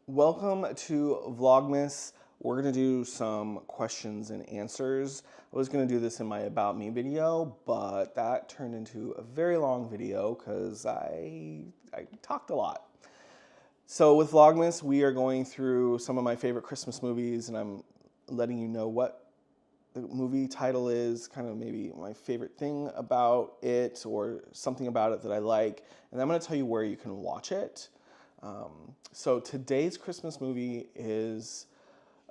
Welcome to Vlogmas. We're going to do some questions and answers. I was going to do this in my About Me video, but that turned into a very long video because I talked a lot. So with Vlogmas, we are going through some of my favorite Christmas movies, and I'm letting you know what the movie title is, kind of maybe my favorite thing about it or something about it that I like, and I'm going to tell you where you can watch it. So today's Christmas movie is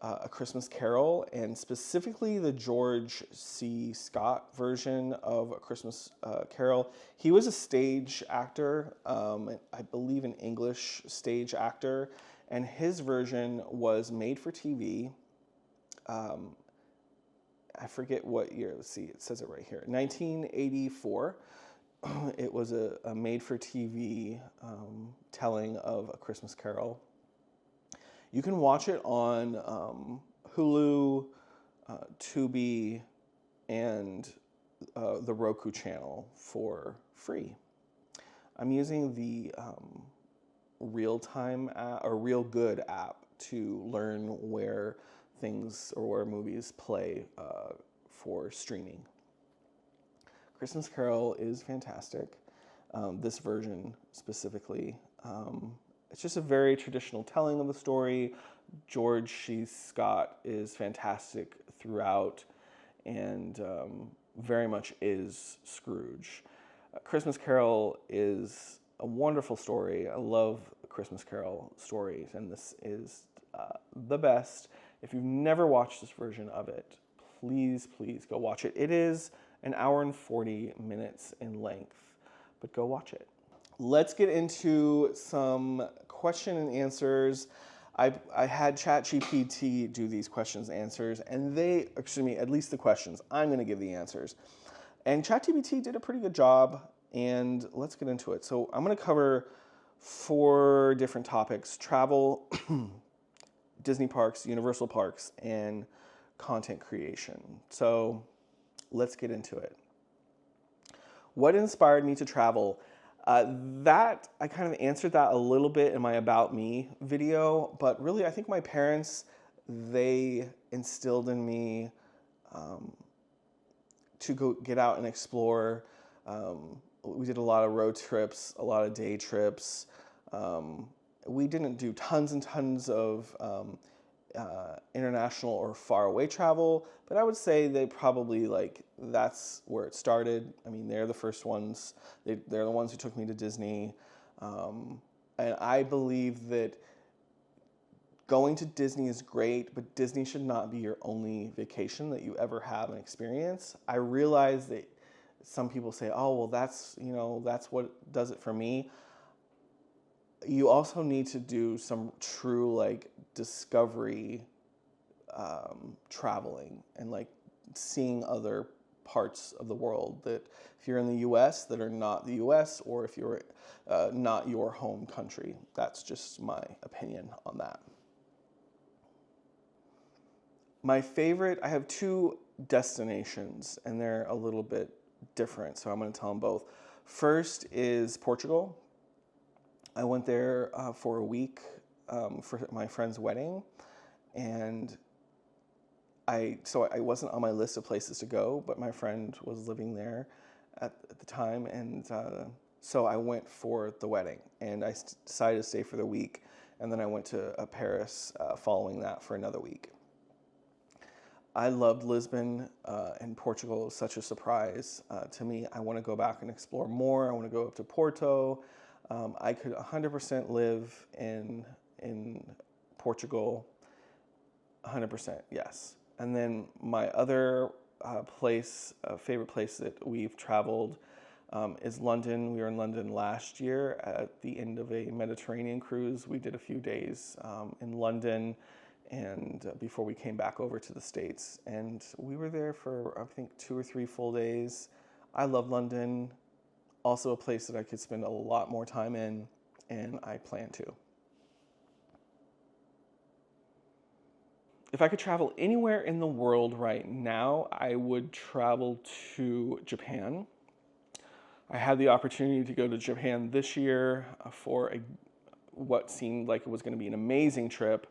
A Christmas Carol, and specifically the George C. Scott version of A Christmas Carol. He was a stage actor, I believe an English stage actor, and his version was made for TV. I forget what year, let's see, it says it right here, 1984. It was a made-for-TV telling of A Christmas Carol. You can watch it on Hulu, Tubi, and the Roku channel for free. I'm using the Real-Time app, or Real Good app, to learn where things or where movies play for streaming. Christmas Carol is fantastic. This version specifically. It's just a very traditional telling of the story. George C. Scott is fantastic throughout and very much is Scrooge. Christmas Carol is a wonderful story. I love Christmas Carol stories, and this is the best. If you've never watched this version of it, please go watch it. It is an hour and 40 minutes in length, but go watch it. Let's get into some question and answers. I had ChatGPT do these questions and answers, and at least the questions. I'm going to give the answers. And ChatGPT did a pretty good job, and let's get into it. So I'm going to cover 4 different topics: travel, Disney parks, Universal parks, and content creation. So let's get into it. What inspired me to travel? That I kind of answered that a little bit in my About Me video, but really I think my parents, they instilled in me to go get out and explore. We did a lot of road trips, a lot of day trips. We didn't do tons and tons of international or far away travel, but I would say they probably that's where it started. I mean, they're the first ones. They're the ones who took me to Disney. And I believe that going to Disney is great, but Disney should not be your only vacation that you ever have and experience. I realize that some people say, oh, well, that's what does it for me. You also need to do some true discovery traveling and seeing other parts of the world that if you're in the US that are not the US, or if you're not your home country. That's just my opinion on that. My favorite, I have 2 destinations and they're a little bit different, so I'm going to tell them both. First is Portugal. I went there for a week for my friend's wedding, and I wasn't on my list of places to go, but my friend was living there at the time, and so I went for the wedding, and I decided to stay for the week, and then I went to Paris following that for another week. I loved Lisbon, and Portugal was such a surprise to me. I want to go back and explore more. I want to go up to Porto. I could 100% live in Portugal, 100%, yes. And then my other favorite place that we've traveled is London. We were in London last year at the end of a Mediterranean cruise. We did a few days in London and before we came back over to the States. And we were there for, I think, 2 or 3 full days. I love London. Also a place that I could spend a lot more time in, and I plan to. If I could travel anywhere in the world right now, I would travel to Japan. I had the opportunity to go to Japan this year for a what seemed like it was going to be an amazing trip,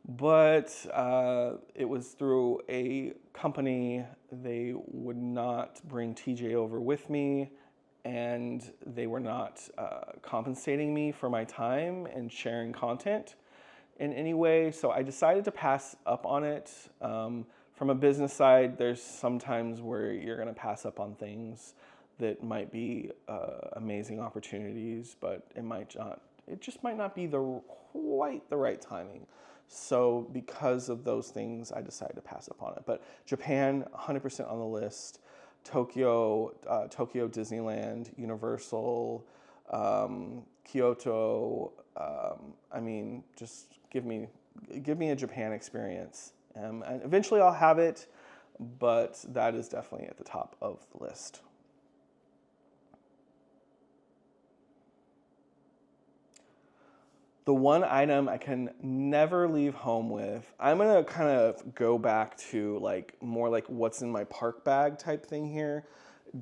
but it was through a company. They would not bring TJ over with me, and they were not compensating me for my time and sharing content in any way. So I decided to pass up on it. From a business side, there's sometimes where you're going to pass up on things that might be amazing opportunities, but it just might not be quite the right timing. So because of those things, I decided to pass up on it. But Japan, 100% on the list. Tokyo, Disneyland, Universal, Kyoto. I mean, just give me a Japan experience. And eventually I'll have it, but that is definitely at the top of the list. The one item I can never leave home with, I'm gonna kind of go back to more like what's in my park bag type thing here.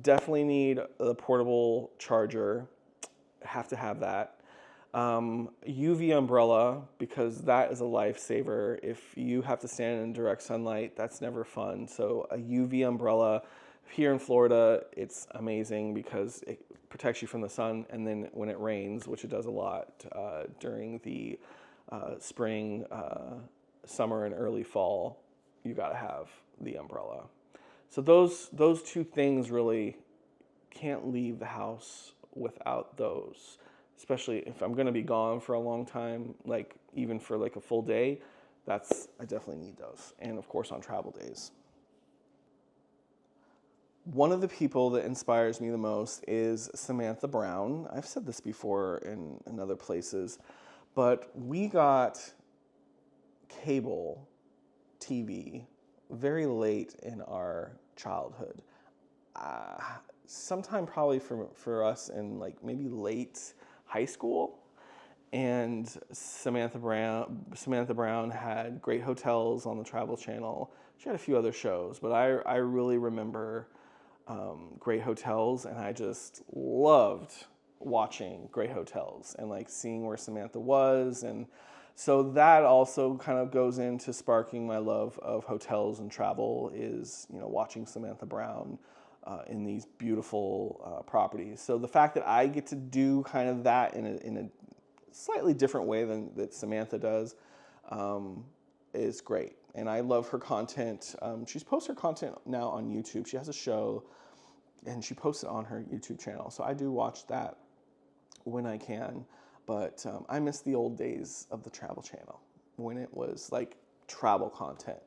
Definitely need a portable charger. Have to have that. UV umbrella, because that is a lifesaver. If you have to stand in direct sunlight, that's never fun. So a UV umbrella. Here in Florida, it's amazing because it protects you from the sun, and then when it rains, which it does a lot during the spring, summer, and early fall, you gotta have the umbrella. So those two things really can't leave the house without those, especially if I'm gonna be gone for a long time, like even for like a full day. I definitely need those, and of course on travel days. One of the people that inspires me the most is Samantha Brown. I've said this before in other places, but we got cable TV very late in our childhood. Sometime probably for us in like maybe late high school. And Samantha Brown had Great Hotels on the Travel Channel. She had a few other shows, but I really remember Great Hotels, and I just loved watching Great Hotels and like seeing where Samantha was. And so that also kind of goes into sparking my love of hotels and travel, is watching Samantha Brown in these beautiful properties. So the fact that I get to do kind of that in a slightly different way than that Samantha does is great. And I love her content. She's posted her content now on YouTube. She has a show, and she posts it on her YouTube channel. So I do watch that when I can. But I miss the old days of the Travel Channel when it was like travel content.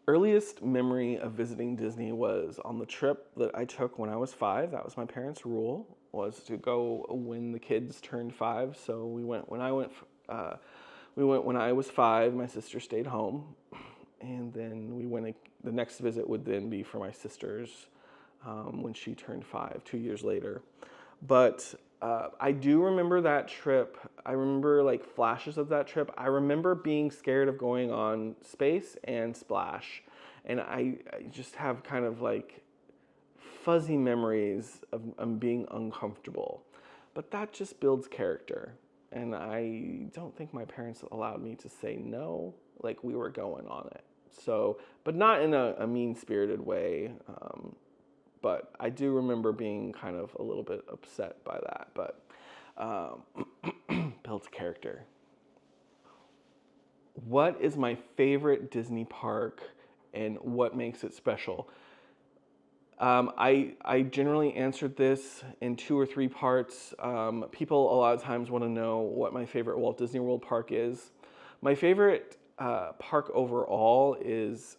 Earliest memory of visiting Disney was on the trip that I took when I was 5. That was my parents' rule, was to go when the kids turned 5. So we went when I was 5. My sister stayed home, and then we went. The next visit would then be for my sister's when she turned 5, 2 years later. But I do remember that trip. I remember like flashes of that trip. I remember being scared of going on Space and Splash, and I just have kind of like fuzzy memories of being uncomfortable. But that just builds character. And I don't think my parents allowed me to say no, like we were going on it. So, but not in a mean-spirited way. But I do remember being kind of a little bit upset by that. But builds character. What is my favorite Disney park, and what makes it special? I generally answered this in 2 or 3 parts. People a lot of times want to know what my favorite Walt Disney World park is. My favorite park overall is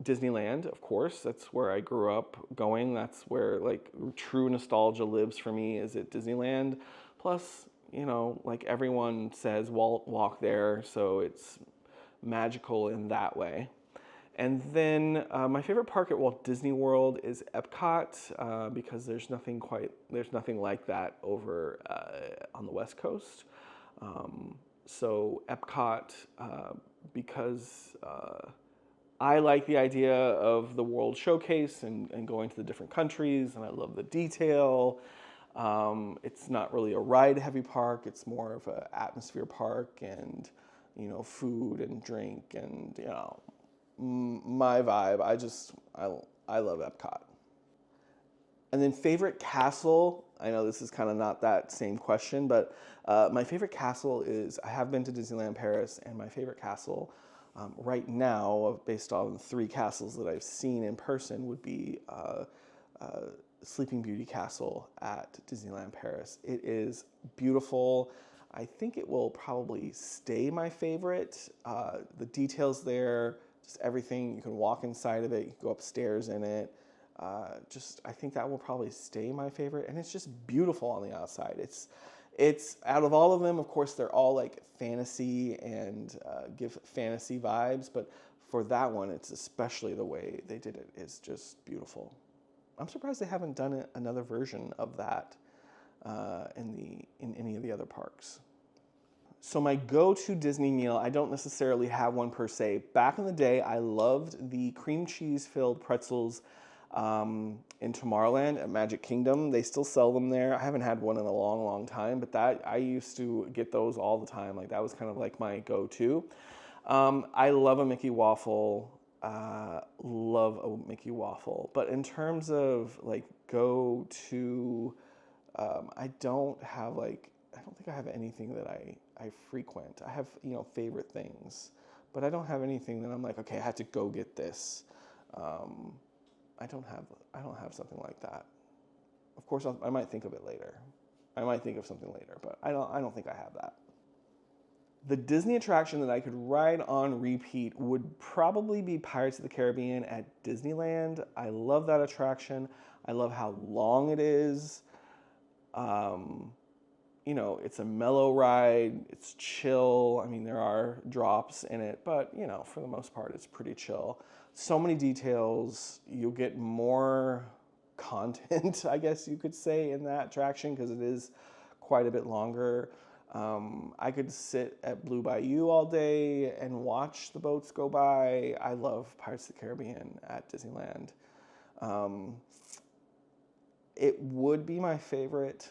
Disneyland, of course. That's where I grew up going. That's where like true nostalgia lives for me, is at Disneyland. Plus, like everyone says, Walt walked there, so it's magical in that way. And then my favorite park at Walt Disney World is Epcot, because there's nothing like that over on the West Coast. So Epcot, because I like the idea of the World Showcase and going to the different countries, and I love the detail. It's not really a ride-heavy park. It's more of an atmosphere park and, food and drink and, my vibe. I love Epcot. And then favorite castle. I know this is kind of not that same question, but my favorite castle is, I have been to Disneyland Paris, and my favorite castle right now, based on 3 castles that I've seen in person, would be Sleeping Beauty Castle at Disneyland Paris. It is beautiful. I think it will probably stay my favorite. The details there, just everything. You can walk inside of it, you can go upstairs in it. I think that will probably stay my favorite, and it's just beautiful on the outside. It's out of all of them, of course, they're all like fantasy and give fantasy vibes, but for that one, it's especially the way they did it is just beautiful. I'm surprised they haven't done another version of that in any of the other parks. So my go-to Disney meal, I don't necessarily have one per se. Back in the day, I loved the cream cheese filled pretzels in Tomorrowland at Magic Kingdom. They still sell them there. I haven't had one in a long, long time, but I used to get those all the time. Like, that was kind of like my go-to. I love a Mickey waffle. Love a Mickey waffle. But in terms of like go-to, I don't think I have anything that I frequent. I have, favorite things, but I don't have anything that I'm like, okay, I had to go get this. I don't have something like that. Of course, I might think of it later. I might think of something later, but I don't think I have that. The Disney attraction that I could ride on repeat would probably be Pirates of the Caribbean at Disneyland. I love that attraction. I love how long it is. It's a mellow ride. It's chill. I mean, there are drops in it, but, for the most part, it's pretty chill. So many details. You'll get more content, I guess you could say, in that attraction because it is quite a bit longer. I could sit at Blue Bayou all day and watch the boats go by. I love Pirates of the Caribbean at Disneyland. It would be my favorite.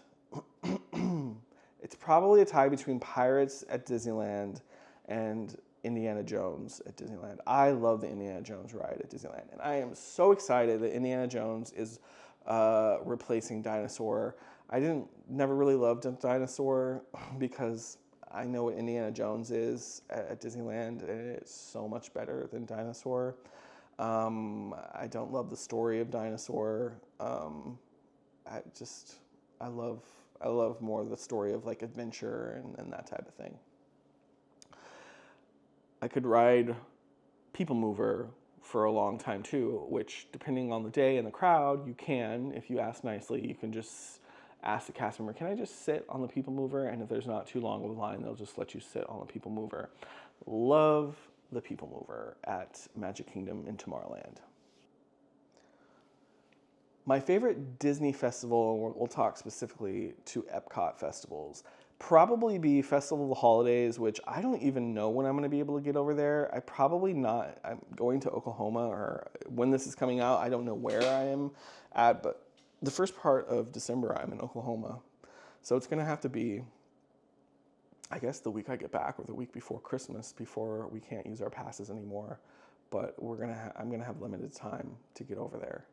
It's probably a tie between Pirates at Disneyland and Indiana Jones at Disneyland. I love the Indiana Jones ride at Disneyland, and I am so excited that Indiana Jones is replacing Dinosaur. I never really loved Dinosaur because I know what Indiana Jones is at Disneyland, and it's so much better than Dinosaur. I don't love the story of Dinosaur. I love more the story of like adventure and that type of thing. I could ride People Mover for a long time too, which depending on the day and the crowd, you can, if you ask nicely, you can just ask the cast member, can I just sit on the People Mover? And if there's not too long of a line, they'll just let you sit on the People Mover. Love the People Mover at Magic Kingdom in Tomorrowland. My favorite Disney festival, and we'll talk specifically to Epcot festivals, probably be Festival of the Holidays, which I don't even know when I'm going to be able to get over there. I'm going to Oklahoma, or when this is coming out, I don't know where I am at, but the first part of December I'm in Oklahoma. So it's going to have to be, I guess, the week I get back or the week before Christmas, before we can't use our passes anymore. But I'm going to have limited time to get over there.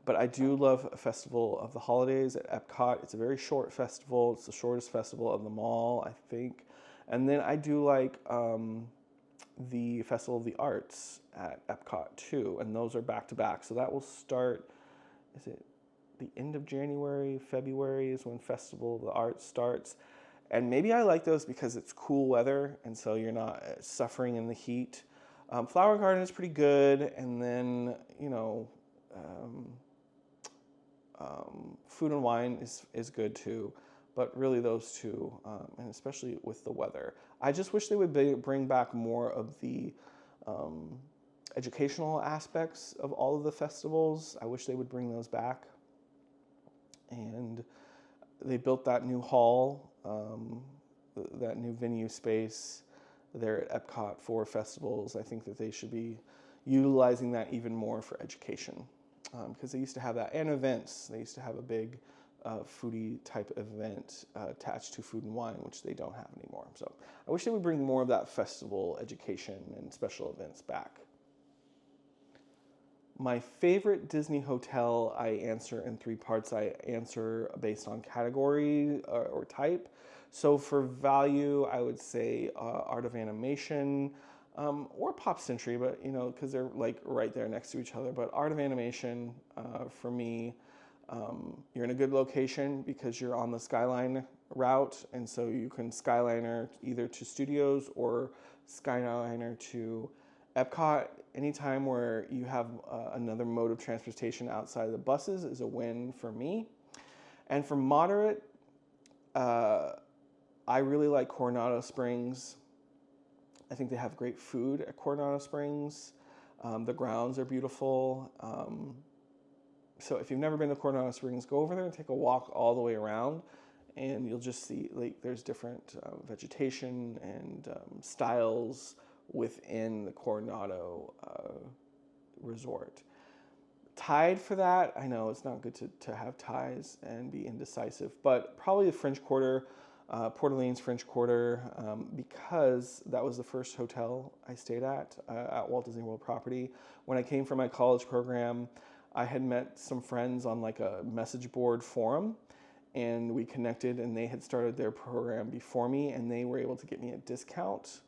But I do love a Festival of the Holidays at Epcot. It's a very short festival. It's the shortest festival of them all, I think. And then I do like the Festival of the Arts at Epcot too. And those are back to back. So that will start, is it the end of January, February is when Festival of the Arts starts. And maybe I like those because it's cool weather, and so you're not suffering in the heat. Flower Garden is pretty good. And then, Food and Wine is good too, but really those two, and especially with the weather. I just wish they would bring back more of the educational aspects of all of the festivals. I wish they would bring those back. And they built that new hall, that new venue space there at Epcot for festivals. I think that they should be utilizing that even more for education. Because they used to have that, and events. They used to have a big foodie type event attached to Food and Wine, which they don't have anymore. So I wish they would bring more of that festival education and special events back. My favorite Disney hotel, I answer in 3 parts. I answer based on category or type. So for value, I would say Art of Animation or Pop Century, but because they're like right there next to each other. But Art of Animation for me, you're in a good location because you're on the Skyline route, and so you can Skyliner either to Studios or Skyliner to Epcot. Anytime where you have another mode of transportation outside of the buses is a win for me. And for moderate, I really like Coronado Springs. I think they have great food at Coronado Springs. The grounds are beautiful. So if you've never been to Coronado Springs, go over there and take a walk all the way around, and you'll just see like there's different vegetation and styles within the Coronado resort. Tied for that, I know it's not good to have ties and be indecisive, but probably the French Quarter, Port Orleans French Quarter, because that was the first hotel I stayed at Walt Disney World property. When I came for my college program, I had met some friends on like a message board forum, and we connected, and they had started their program before me, and they were able to get me a discount.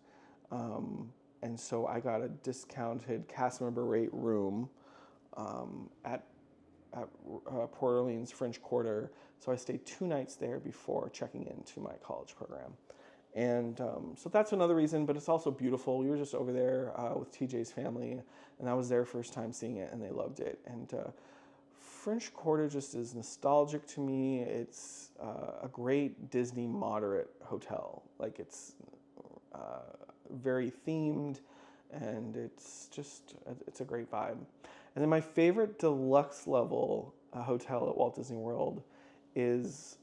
And so I got a discounted cast member rate room at Port Orleans French Quarter. So I stayed 2 nights there before checking into my college program. And so that's another reason, but it's also beautiful. We were just over there with TJ's family, and that was their first time seeing it, and they loved it. And French Quarter just is nostalgic to me. It's a great Disney moderate hotel. Like it's very themed, and it's a great vibe. And then my favorite deluxe level hotel at Walt Disney World is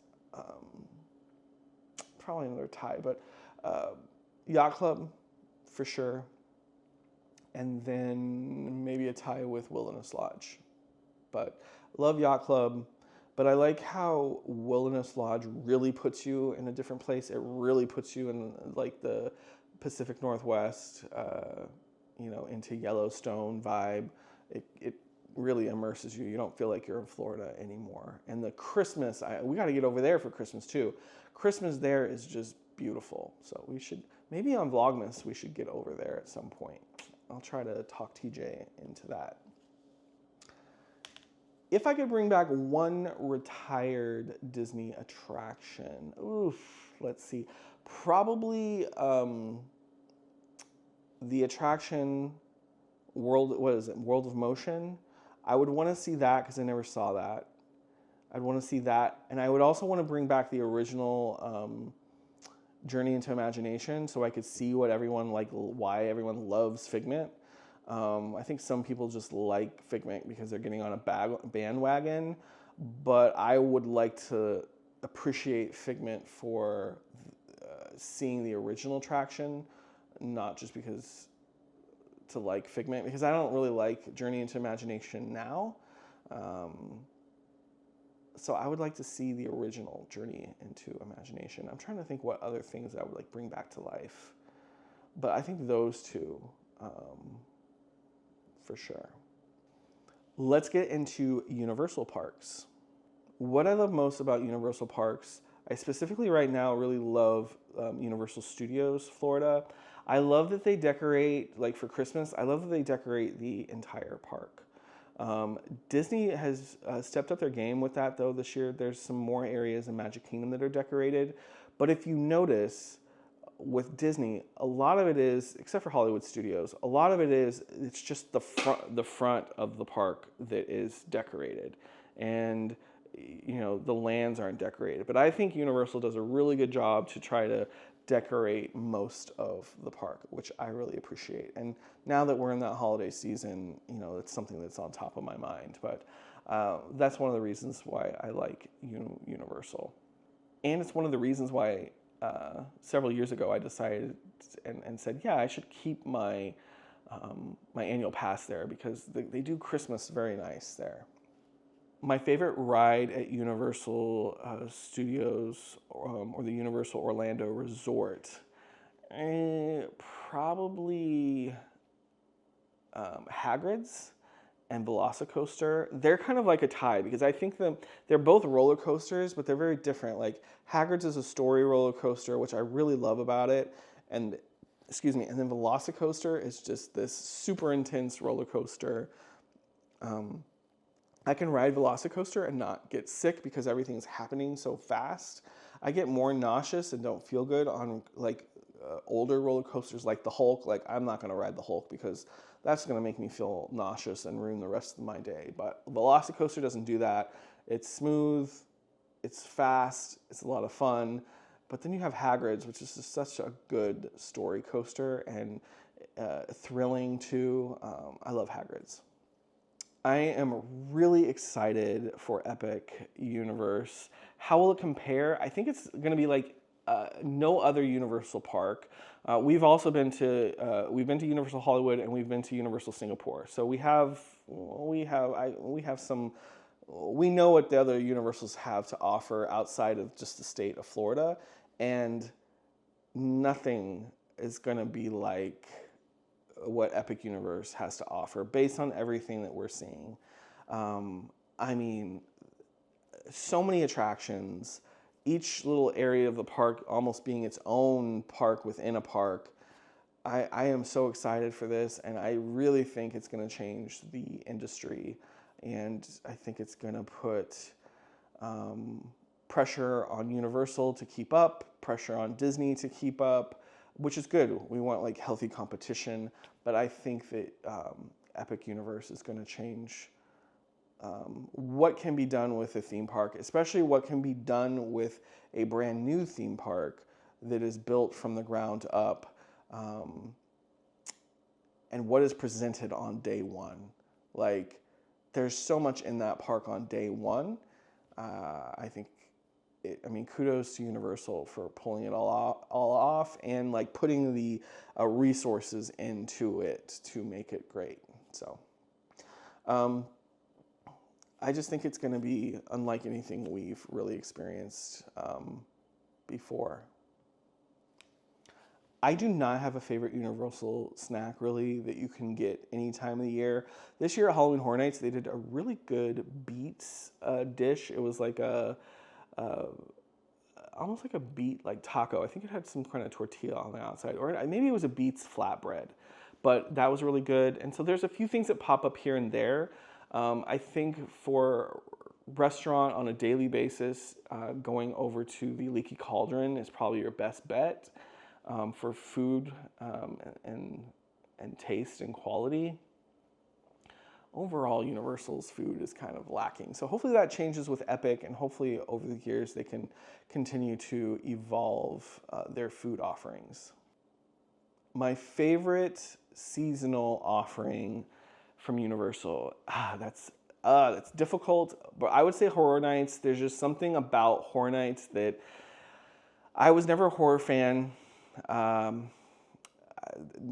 probably another tie, but Yacht Club for sure, and then maybe a tie with Wilderness Lodge. But love Yacht Club, but I like how Wilderness Lodge really puts you in a different place. It really puts you in like the Pacific Northwest, into Yellowstone vibe. It really immerses you. You don't feel like you're in Florida anymore. And the Christmas, we got to get over there for Christmas too. Christmas there is just beautiful. So we should, maybe on Vlogmas, we should get over there at some point. I'll try to talk TJ into that. If I could bring back one retired Disney attraction, let's see. Probably the attraction World of Motion. I would want to see that because I never saw that. I'd want to see that, and I would also want to bring back the original Journey into Imagination, so I could see why everyone loves Figment. I think some people just like Figment because they're getting on a bandwagon, but I would like to appreciate Figment for seeing the original attraction, not just because to like Figment, because I don't really like Journey into Imagination now. So I would like to see the original Journey into Imagination. I'm trying to think what other things I would like bring back to life, but I think those two for sure. Let's get into Universal Parks. What I love most about Universal Parks, I specifically right now really love Universal Studios Florida. I love that they decorate, like for Christmas, I love that they decorate the entire park. Disney has stepped up their game with that though this year. There's some more areas in Magic Kingdom that are decorated. But if you notice, with Disney, a lot of it is, except for Hollywood Studios, a lot of it is, it's just the front of the park that is decorated. And the lands aren't decorated. But I think Universal does a really good job to try to decorate most of the park, which I really appreciate. And now that we're in that holiday season, it's something that's on top of my mind. But that's one of the reasons why I like Universal. And it's one of the reasons why several years ago I decided and said, yeah, I should keep my my annual pass there because they do Christmas very nice there. My favorite ride at Universal Studios or the Universal Orlando Resort, probably Hagrid's and Velocicoaster. They're kind of like a tie because I think they're both roller coasters, but they're very different. Like Hagrid's is a story roller coaster, which I really love about it, and excuse me, and then Velocicoaster is just this super intense roller coaster. I can ride Velocicoaster and not get sick because everything's happening so fast. I get more nauseous and don't feel good on like older roller coasters like the Hulk. Like I'm not gonna ride the Hulk because that's gonna make me feel nauseous and ruin the rest of my day. But Velocicoaster doesn't do that. It's smooth, it's fast, it's a lot of fun. But then you have Hagrid's, which is just such a good story coaster and thrilling too. I love Hagrid's. I am really excited for Epic Universe. How will it compare? I think it's going to be like no other Universal park. We've also been to Universal Hollywood and we've been to Universal Singapore. So we know what the other Universals have to offer outside of just the state of Florida, and nothing is going to be like what Epic Universe has to offer based on everything that we're seeing. I mean, so many attractions, each little area of the park almost being its own park within a park. I am so excited for this, and I really think it's going to change the industry, and I think it's going to put pressure on Universal to keep up, pressure on Disney to keep up, which is good. We want like healthy competition, but I think that Epic Universe is going to change what can be done with a theme park, especially what can be done with a brand new theme park that is built from the ground up, and what is presented on day one. Like, there's so much in that park on day one. I think kudos to Universal for pulling it all off and like putting the resources into it to make it great. So I just think it's going to be unlike anything we've really experienced before. I do not have a favorite Universal snack really that you can get any time of the year. This year at Halloween Horror Nights, they did a really good beets dish. It was like almost like a beet like taco. I think it had some kind of tortilla on the outside, or maybe it was a beets flatbread, but that was really good. And so there's a few things that pop up here and there. I think for restaurant on a daily basis, going over to the Leaky Cauldron is probably your best bet for food and taste and quality. Overall, Universal's food is kind of lacking. So hopefully that changes with Epic, and hopefully over the years they can continue to evolve their food offerings. My favorite seasonal offering from Universal, that's difficult, but I would say Horror Nights. There's just something about Horror Nights that I was never a horror fan.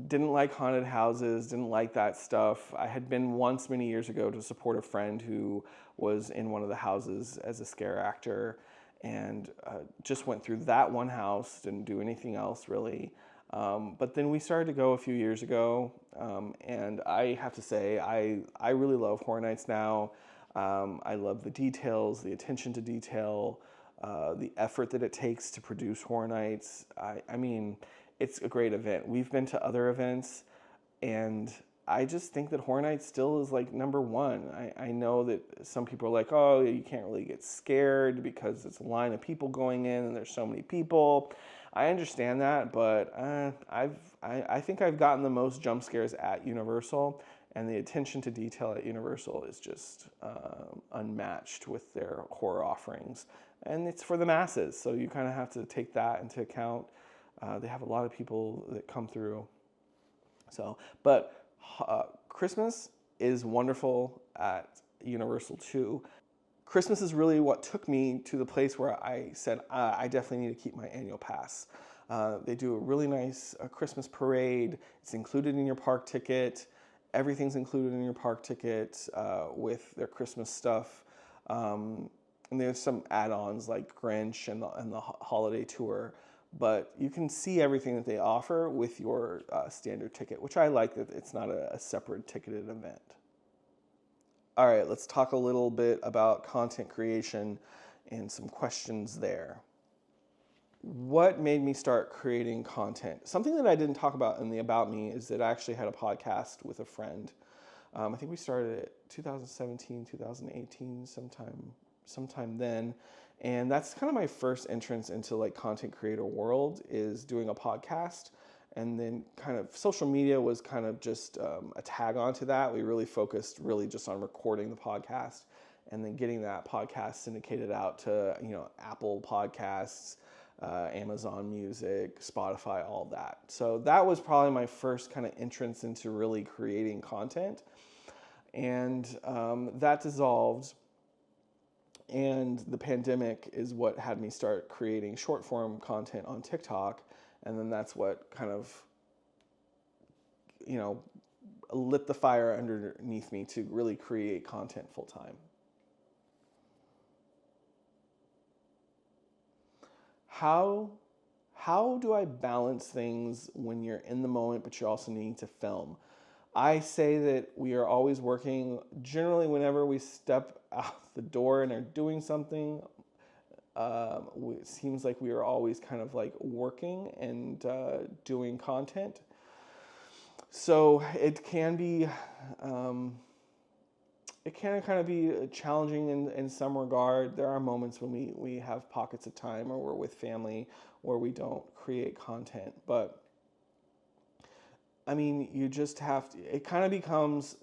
Didn't like haunted houses, didn't like that stuff. I had been once many years ago to support a friend who was in one of the houses as a scare actor, and just went through that one house, didn't do anything else really. But then we started to go a few years ago, and I have to say, I really love Horror Nights now. I love the details, the attention to detail, the effort that it takes to produce Horror Nights. I mean, it's a great event. We've been to other events, and I just think that Horror Nights still is like number one. I know that some people are like, oh, you can't really get scared because it's a line of people going in and there's so many people. I understand that, but I think I've gotten the most jump scares at Universal, and the attention to detail at Universal is just unmatched with their horror offerings. And it's for the masses, so you kind of have to take that into account. They have a lot of people that come through. So, but Christmas is wonderful at Universal too. Christmas is really what took me to the place where I said, I definitely need to keep my annual pass. They do a really nice Christmas parade. It's included in your park ticket. Everything's included in your park ticket with their Christmas stuff. And there's some add-ons like Grinch and the holiday tour, but you can see everything that they offer with your standard ticket, which I like that it's not a separate ticketed event. All right, let's talk a little bit about content creation and some questions there. What made me start creating content? Something that I didn't talk about in the About Me is that I actually had a podcast with a friend. I think we started it 2017, 2018, sometime then. And that's kind of my first entrance into like content creator world, is doing a podcast. And then kind of social media was kind of just a tag onto that. We really focused really just on recording the podcast and then getting that podcast syndicated out to, Apple Podcasts, Amazon Music, Spotify, all that. So that was probably my first kind of entrance into really creating content. And that dissolved. And the pandemic is what had me start creating short form content on TikTok. And then that's what kind of, lit the fire underneath me to really create content full time. How do I balance things when you're in the moment, but you're also needing to film? I say that we are always working. Generally, whenever we step out the door and are doing something, it seems like we are always kind of like working and doing content. So it can be, it can kind of be challenging in some regard. There are moments when we have pockets of time or we're with family where we don't create content. But I mean, you just have to, it kind of becomes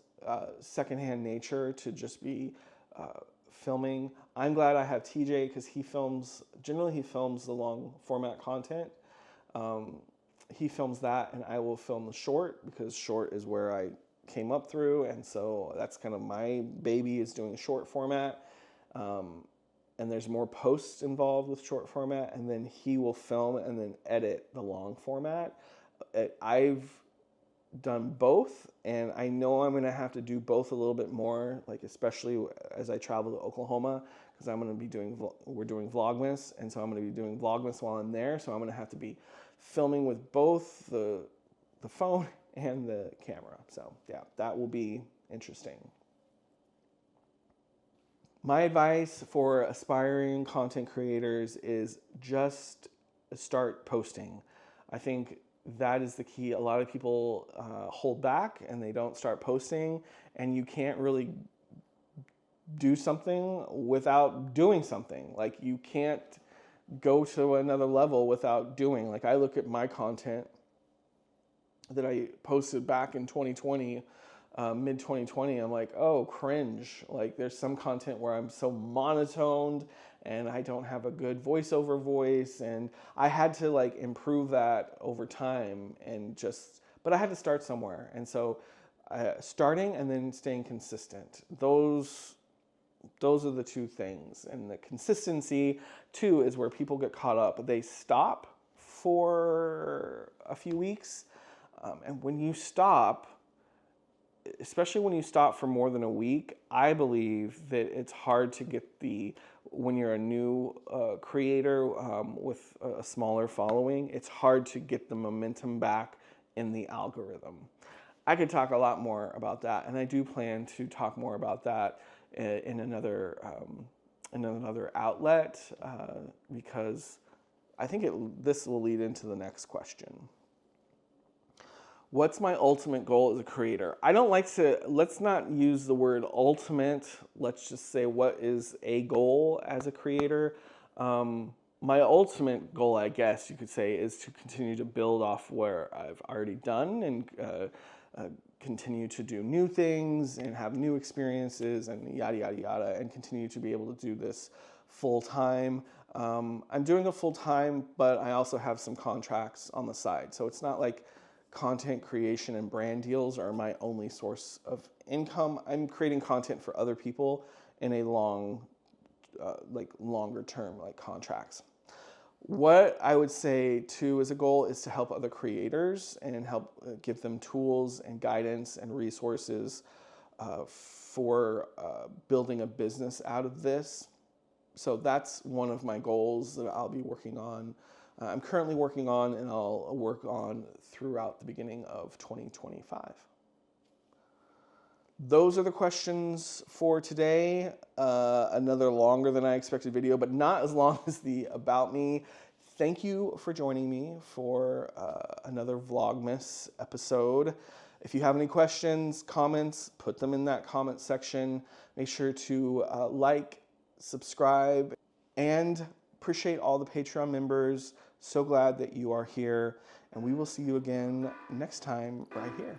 secondhand nature to just be filming. I'm glad I have TJ because generally he films the long format content. He films that and I will film the short because short is where I came up through. And so that's kind of my baby, is doing short format. And there's more posts involved with short format, and then he will film and then edit the long format. I've done both, and I know I'm going to have to do both a little bit more, like especially as I travel to Oklahoma, because we're doing Vlogmas, and so I'm going to be doing Vlogmas while I'm there, so I'm going to have to be filming with both the phone and the camera. So yeah, that will be interesting. My advice for aspiring content creators is just start posting. I think that is the key. A lot of people hold back and they don't start posting, and you can't really do something without doing something. Like, you can't go to another level without doing. Like, I look at my content that I posted back in 2020, mid 2020, I'm like, oh, cringe. Like, there's some content where I'm so monotoned and I don't have a good voiceover voice, and I had to like improve that over time, but I had to start somewhere. And so starting and then staying consistent, those are the two things. And the consistency too is where people get caught up. They stop for a few weeks, and when you stop, especially when you stop for more than a week, I believe that it's hard to get when you're a new creator with a smaller following, it's hard to get the momentum back in the algorithm. I could talk a lot more about that, and I do plan to talk more about that in another outlet, because I think this will lead into the next question. What's my ultimate goal as a creator? Let's not use the word ultimate. Let's just say, what is a goal as a creator? My ultimate goal, I guess you could say, is to continue to build off where I've already done, and continue to do new things and have new experiences and yada, yada, yada, and continue to be able to do this full time. I'm doing it full time, but I also have some contracts on the side. So it's not like content creation and brand deals are my only source of income. I'm creating content for other people in a longer term, like contracts. What I would say too as a goal is to help other creators and help give them tools and guidance and resources for building a business out of this. So that's one of my goals that I'll be working on. I'm currently working on, and I'll work on throughout the beginning of 2025. Those are the questions for today. Another longer than I expected video, but not as long as the About Me. Thank you for joining me for another Vlogmas episode. If you have any questions, comments, put them in that comment section. Make sure to like, subscribe, and appreciate all the Patreon members. So glad that you are here, and we will see you again next time right here.